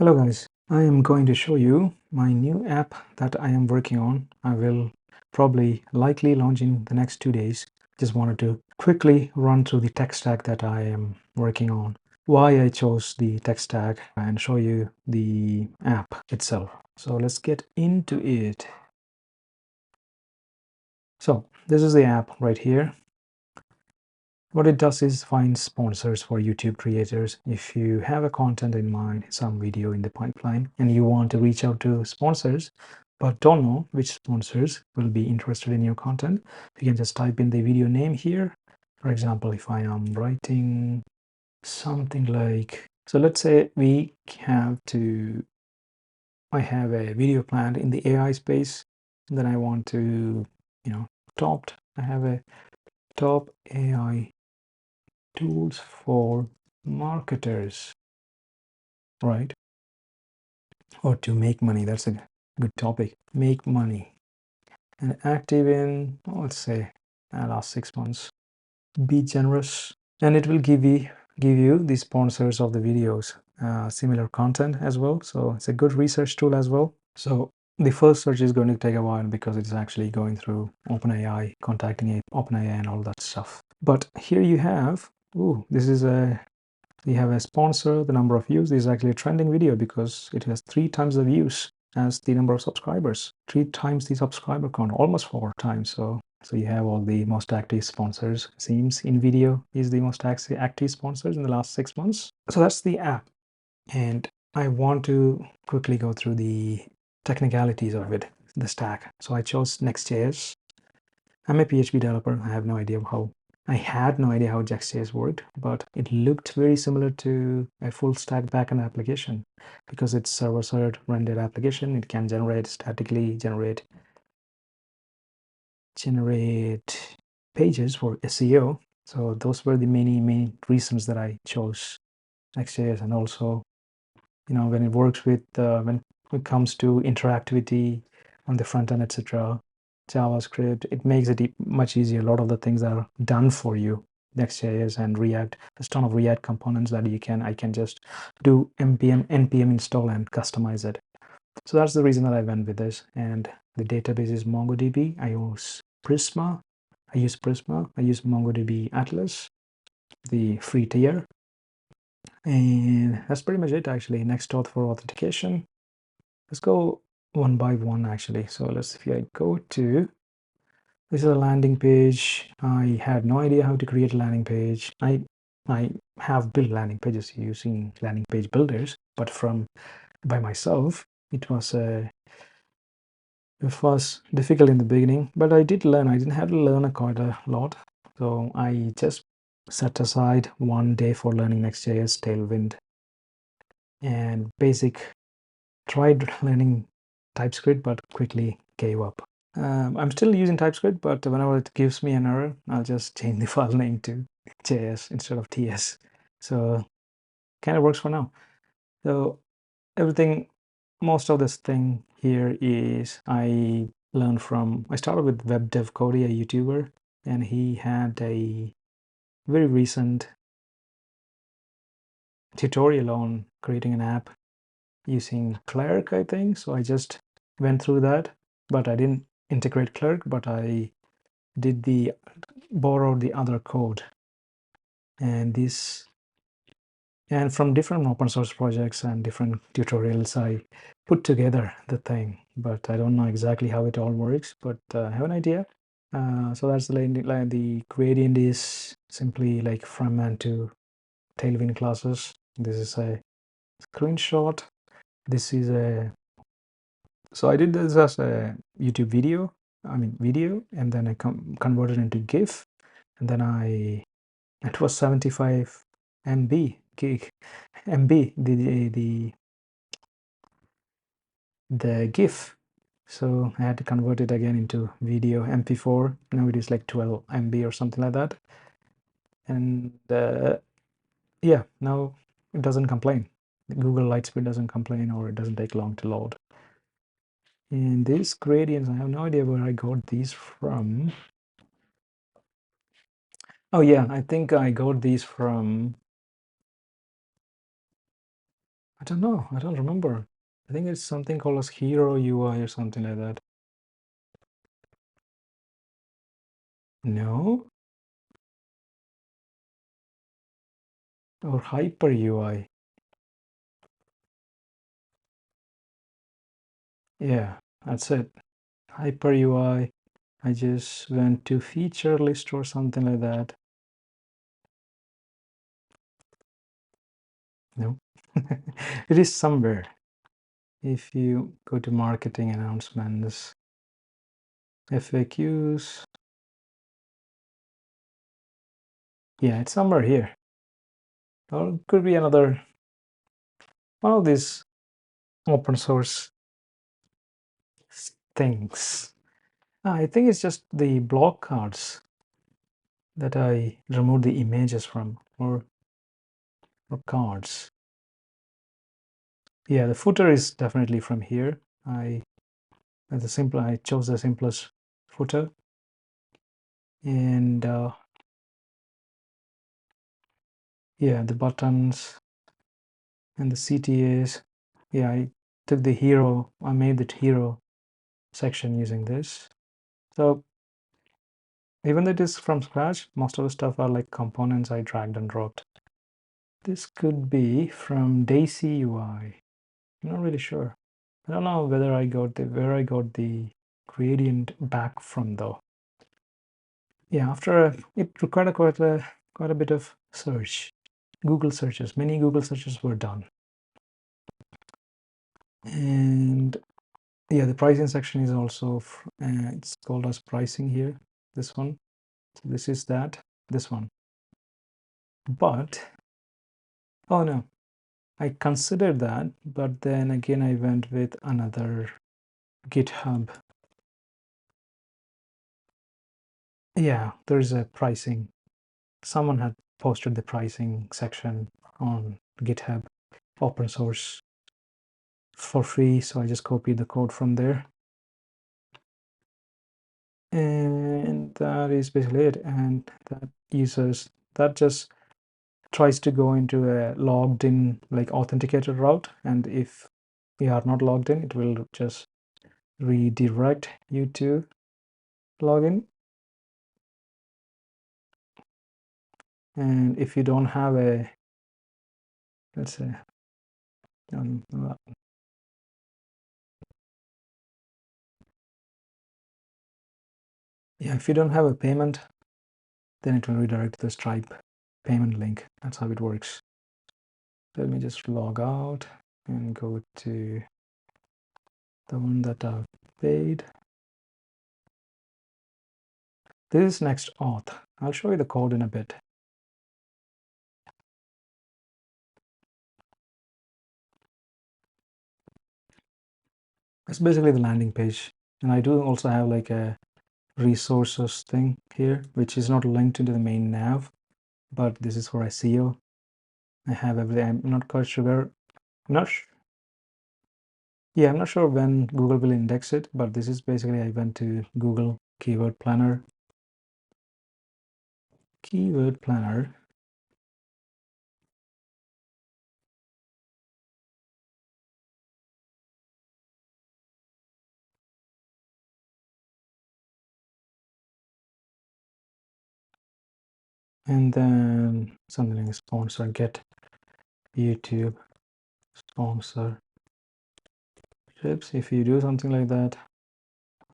Hello guys, I am going to show you my new app that I am working on. I will probably likely launch in the next 2 days. Just wanted to quickly run through the tech stack that I am working on, why I chose the tech stack, and show you the app itself. So let's get into it. So this is the app right here. What it does is find sponsors for YouTube creators. If you have a content in mind, some video in the pipeline, and you want to reach out to sponsors, but don't know which sponsors will be interested in your content, you can just type in the video name here. For example, if I am writing something like, so let's say I have a video planned in the AI space, and then I want to, I have a top AI tools for marketers, right? Or to make money. That's a good topic. Make money. And active in, let's say, last 6 months. Be generous, and it will give you the sponsors of the videos, similar content as well. So it's a good research tool as well. So the first search is going to take a while because it's actually going through OpenAI, contacting OpenAI and all that stuff. But here you have, we have a sponsor, the number of views. This is actually a trending video because it has 3 times the views as the number of subscribers, 3 times the subscriber count, almost 4 times. So you have all the most active sponsors. Seems InVideo is the most active sponsors in the last 6 months. So that's the app. And I want to quickly go through the technicalities of it, the stack. So I chose Next.js. I'm a PHP developer. I had no idea how Next.js worked, but it looked very similar to a full stack backend application because it's server-side rendered application. It can statically generate pages for SEO. So those were the many reasons that I chose Next.js. And also, when it works with when it comes to interactivity on the front end, etc., JavaScript, it makes it much easier. A lot of the things are done for you. Next.js and React, there's a ton of React components that I can just do npm install and customize it. So that's the reason that I went with this. And the database is MongoDB. I use Prisma. I use MongoDB Atlas, the free tier. And that's pretty much it actually. Next auth for authentication. Let's go one by one actually. So if I go to, this is a landing page. I had no idea how to create a landing page. I have built landing pages using landing page builders, but by myself, it was difficult in the beginning, but I did learn. I didn't have to learn quite a lot. So I just set aside 1 day for learning Next.js, Tailwind, and basic. Tried learning TypeScript, but quickly gave up. I'm still using TypeScript, but whenever it gives me an error, I'll just change the file name to JS instead of TS. So kind of works for now. So most of this thing here is I started with Web Dev Cody, a YouTuber, and he had a very recent tutorial on creating an app using Clerk, I think. So I just went through that, but I didn't integrate Clerk, but I borrowed the other code. And from different open source projects and different tutorials, I put together the thing, but I don't know exactly how it all works, but I have an idea. So that's the gradient is simply like from and to Tailwind classes. This is a screenshot. This is so I did this as a YouTube video, and then I converted into GIF, and then it was 75 MB the GIF. So I had to convert it again into video MP4. Now it is like 12 MB or something like that. And yeah, now it doesn't complain. Google Lightspeed doesn't complain, or it doesn't take long to load. And these gradients, I have no idea where I got these from. Oh yeah, I think I got these from I don't know. I don't remember. I think it's something called as Hero UI or something like that. No? Or Hyper UI. Yeah, that's it. Hyper UI. I just went to feature list or something like that. No. It is somewhere. If you go to marketing announcements, FAQs, yeah, it's somewhere here. Or it could be another one of these open source things. I think it's just the block cards that I removed the images from, or cards. Yeah, the footer is definitely from here. I chose the simplest footer, and yeah, the buttons and the CTAs. Yeah, I took the hero. I made the hero section using this. So even though it is from scratch, most of the stuff are like components I dragged and dropped. This could be from Daisy UI. I'm not really sure. I don't know whether where I got the gradient back from though. Yeah, after it required quite a bit of search. Google searches, many Google searches were done. And yeah, the pricing section is also, it's called as pricing here, this one. So this is this one. But, oh no, I considered that, but then again I went with another GitHub. Yeah, there's a pricing. Someone had posted the pricing section on GitHub, open source for free, so I just copied the code from there. And that is basically it. And that just tries to go into a logged in, like authenticated route. And if you are not logged in, it will just redirect you to login. And if you don't have a, let's say, yeah, if you don't have a payment, then it will redirect to the Stripe payment link. That's how it works. Let me just log out and go to the one that I've paid. This is next auth. I'll show you the code in a bit. It's basically the landing page. And I do also have like a resources thing here, which is not linked into the main nav, but this is for SEO. I have everything. I'm not quite sure. Yeah, I'm not sure when Google will index it, but this is basically, I went to Google Keyword Planner. Keyword Planner. And then something like sponsor, get YouTube sponsor tips. If you do something like that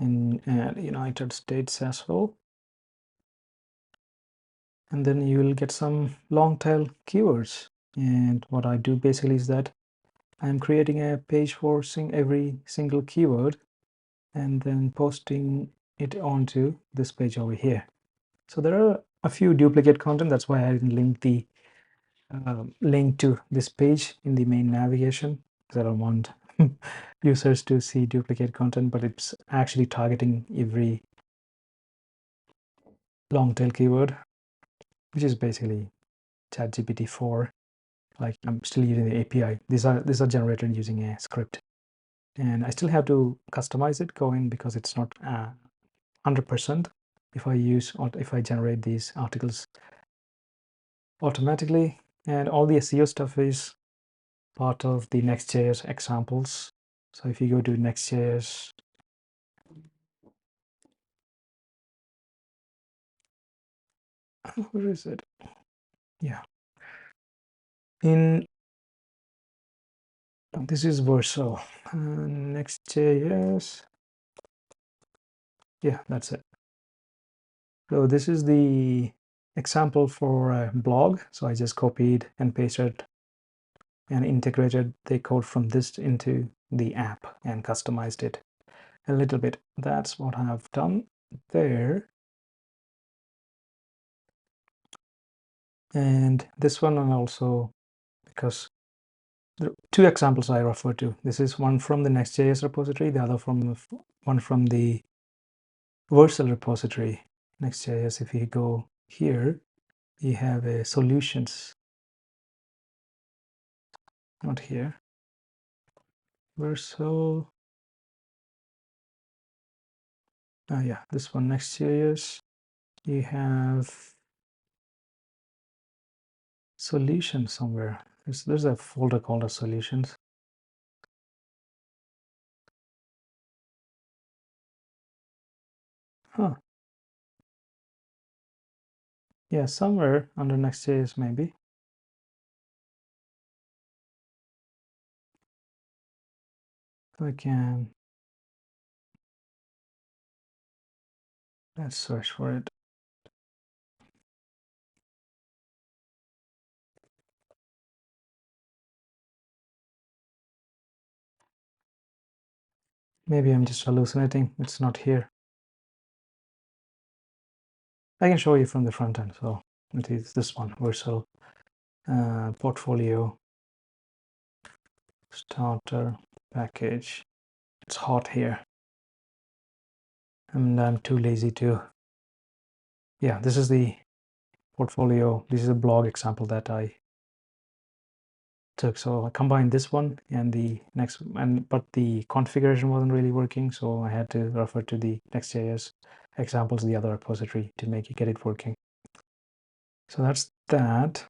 in United States as well, and then you will get some long tail keywords. And what I do basically is that I'm creating a page for every single keyword and then posting it onto this page over here. So there are a few duplicate content. That's why I didn't link the link to this page in the main navigation, because I don't want users to see duplicate content, but it's actually targeting every long tail keyword, which is basically ChatGPT 4. Like, I'm still using the API. These are generated using a script, and I still have to customize it, go in, because it's not 100% if I generate these articles automatically. And all the SEO stuff is part of the Next.js examples. So if you go to Next.js, where is it? Yeah. This is Vercel. Next.js. Yeah, that's it. So this is the example for a blog. So I just copied and pasted and integrated the code from this into the app and customized it a little bit. That's what I've done there. And this one and also, because there are two examples I refer to. This is one from the Next.js repository, the other one from the Vercel repository. Next.js, if you go here, you have a solutions, not here. Vercel, yeah, this one, Next.js. You have solutions somewhere. There's a folder called as solutions. Huh. Yeah, somewhere under Next.js maybe. Let's search for it. Maybe I'm just hallucinating. It's not here. I can show you from the front end. So it is this one, Vercel portfolio starter package. It's hot here. And I'm too lazy to. Yeah, this is the portfolio. This is a blog example that I took. So I combined this one and the next, but the configuration wasn't really working. So I had to refer to the Next.js examples, the other repository, to get it working. So that's that.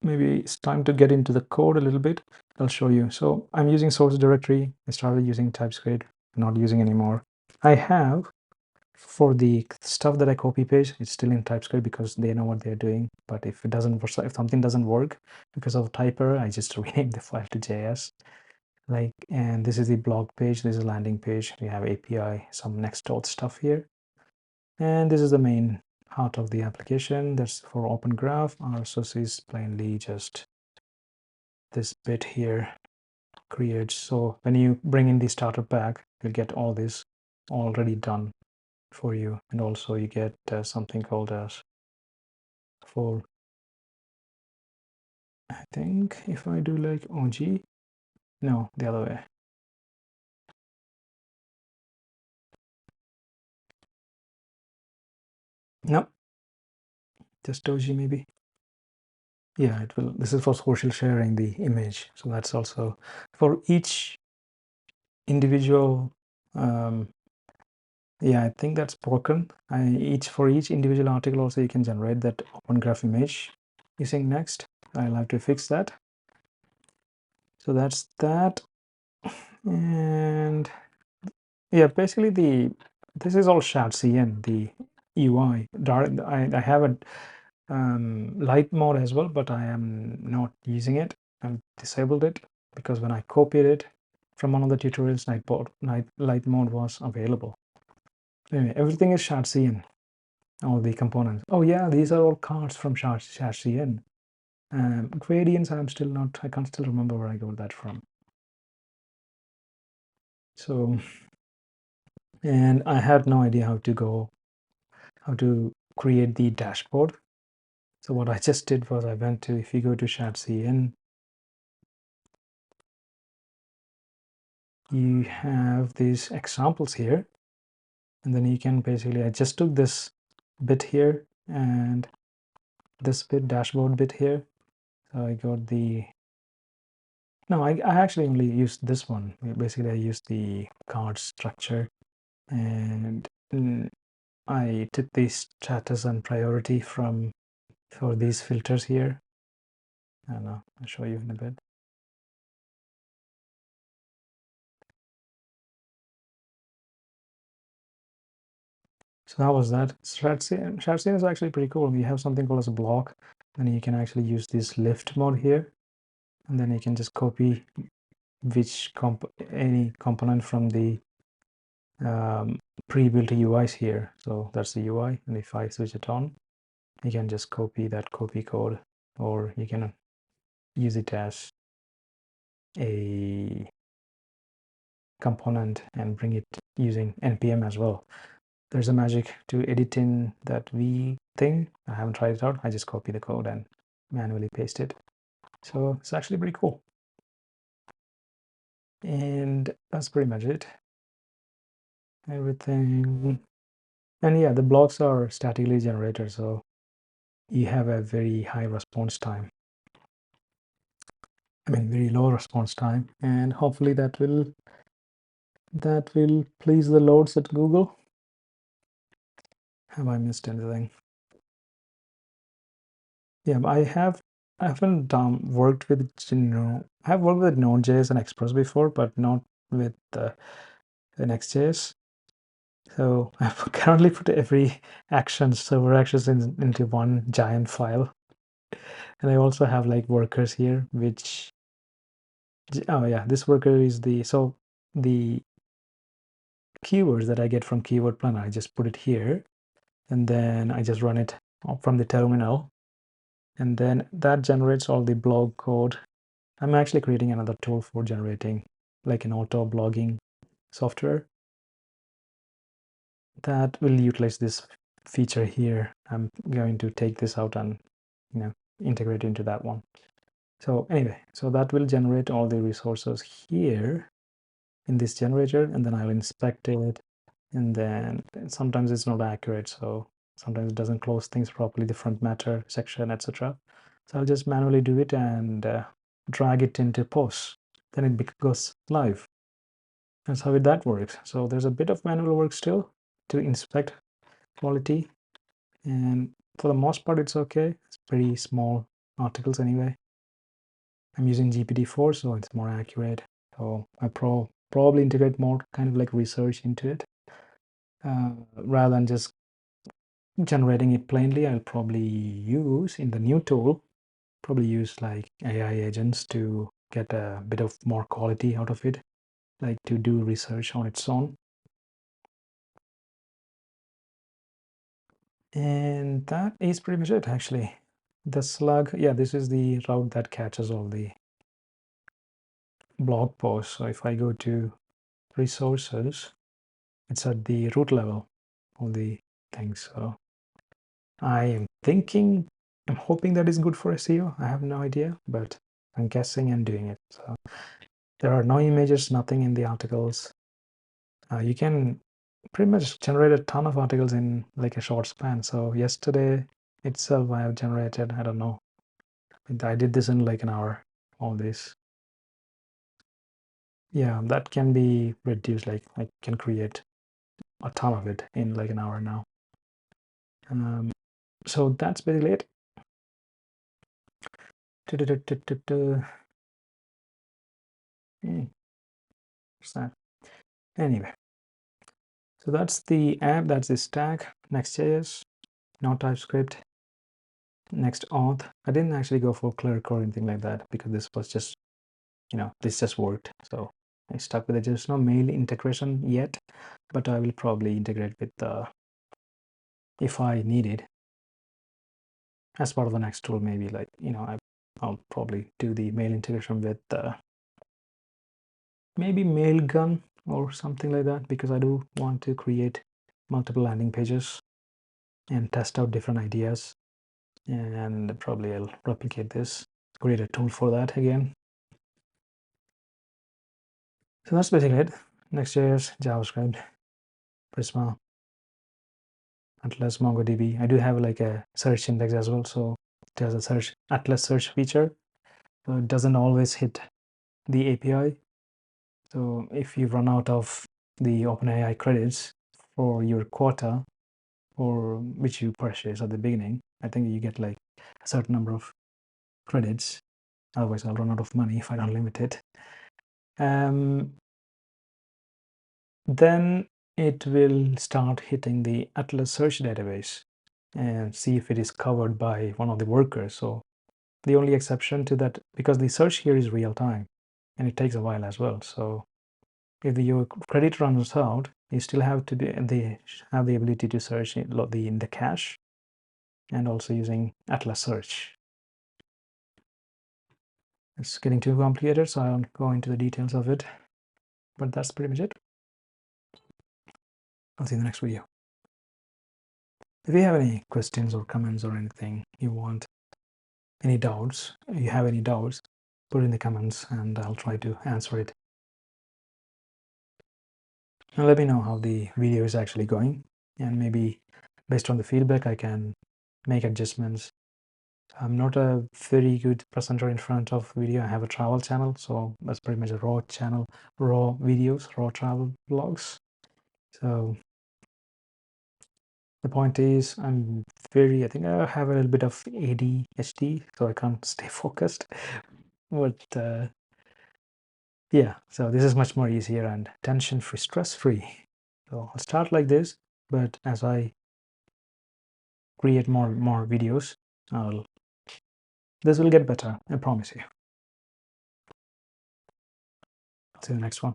Maybe it's time to get into the code a little bit. I'll show you. So I'm using source directory. I started using TypeScript, not using anymore. I have, for the stuff that I copy paste, it's still in TypeScript because they know what they're doing. But if something doesn't work because of typer, I just rename the file to JS. And this is the blog page. This is a landing page. We have API, some Next.js stuff here. And this is the main heart of the application. That's for Open Graph. RSS is plainly just this bit here creates. So when you bring in the starter pack, you'll get all this already done for you. And also you get something called as for, I think if I do like OG, no, the other way. No, just OG maybe. Yeah, it will. This is for social sharing the image. So that's also for each individual. Yeah, I think that's broken. For each individual article also you can generate that open graph image using Next. I'll have to fix that. So that's that. And yeah, basically this is all Shadcn, the UI. I have a light mode as well, but I am not using it. I've disabled it because when I copied it from one of the tutorials, light mode was available. Anyway, everything is Shadcn, all the components. Oh yeah, these are all cards from Shadcn. Gradients, I can't still remember where I got that from. So, and I had no idea how to create the dashboard. So what I just did was I went to, if you go to Shadcn, you have these examples here, and then you can basically, I just took this bit here and this bit, dashboard bit here. So I got I actually only used this one. Basically, I used the card structure, and I took the status and priority for these filters here. I don't know, I'll show you in a bit. So how was that? Shadcn is actually pretty cool. You have something called as a block, and you can actually use this lift mode here, and then you can just copy any component from the pre-built UIs here. So that's the UI, and if I switch it on, you can just copy that copy code, or you can use it as a component and bring it using npm as well. There's a magic to editing that v thing. I haven't tried it out. I just copy the code and manually paste it. So it's actually pretty cool. And that's pretty much it. Everything. And yeah, the blocks are statically generated, so you have a very high response time. I mean, very low response time, and hopefully that will please the lords at Google. Have I missed anything? Yeah, I haven't worked with I've worked with Node.js and Express before, but not with the Next.js. So I've currently put every server actions into one giant file, and I also have like workers here, which oh yeah, this worker is the keywords that I get from Keyword Planner. I just put it here, and then I just run it from the terminal, and then that generates all the blog code. I'm actually creating another tool for generating like an auto blogging software that will utilize this feature here. I'm going to take this out and integrate into that one. So anyway, so that will generate all the resources here in this generator, and then I'll inspect it, and then sometimes it's not accurate, so sometimes it doesn't close things properly, the front matter section, etc. So I'll just manually do it and drag it into posts. Then it goes live. That's how that works. So there's a bit of manual work still to inspect quality, and for the most part it's okay. It's pretty small articles anyway. I'm using GPT-4, so it's more accurate. So I probably integrate more kind of like research into it rather than just generating it plainly. I'll probably use in the new tool, probably use like AI agents to get a bit of more quality out of it, like to do research on its own. And that is pretty much it, actually. The slug, yeah, this is the route that catches all the blog posts. So if I go to resources, it's at the root level, all the things. So I'm hoping that is good for SEO. I have no idea, but I'm guessing and doing it. So there are no images, nothing in the articles. You can pretty much generate a ton of articles in like a short span. So yesterday itself, I have generated, I don't know, I did this in like an hour, all this. Yeah, that can be reduced. Like I can create a ton of it in like an hour now. So that's basically it. What's that? Anyway, so that's the app, that's the stack, Next.js, no TypeScript, next auth. I didn't actually go for clerk or anything like that because this was just, this just worked. So I stuck with it. There's no mail integration yet, but I will probably integrate with if I need it as part of the next tool. Maybe like, I'll probably do the mail integration with maybe Mailgun or something like that, because I do want to create multiple landing pages and test out different ideas, and probably I'll replicate this, create a tool for that again. So that's basically it. Next.js, JavaScript, Prisma, Atlas, MongoDB. I do have like a search index as well, so it has a Atlas search feature, so it doesn't always hit the API. So if you run out of the OpenAI credits for your quota, or which you purchase at the beginning, I think you get like a certain number of credits. Otherwise, I'll run out of money if I don't limit it. Then it will start hitting the Atlas search database and see if it is covered by one of the workers. So the only exception to that, because the search here is real time and it takes a while as well. So if your credit runs out, you still have to have the ability to search in the cache and also using Atlas search. It's getting too complicated, so I won't go into the details of it. But that's pretty much it. I'll see you in the next video. If you have any questions or comments or anything you want, any doubts, you have any doubts, put it in the comments and I'll try to answer it. And let me know how the video is actually going, and maybe based on the feedback I can make adjustments. I'm not a very good presenter in front of video. I have a travel channel, so that's pretty much a raw channel, raw videos, raw travel vlogs. So the point is, I think I have a little bit of ADHD, so I can't stay focused. But yeah, so this is much more easier and tension-free, stress-free. So I'll start like this, but as I create more videos, this will get better, I promise you. See you in the next one.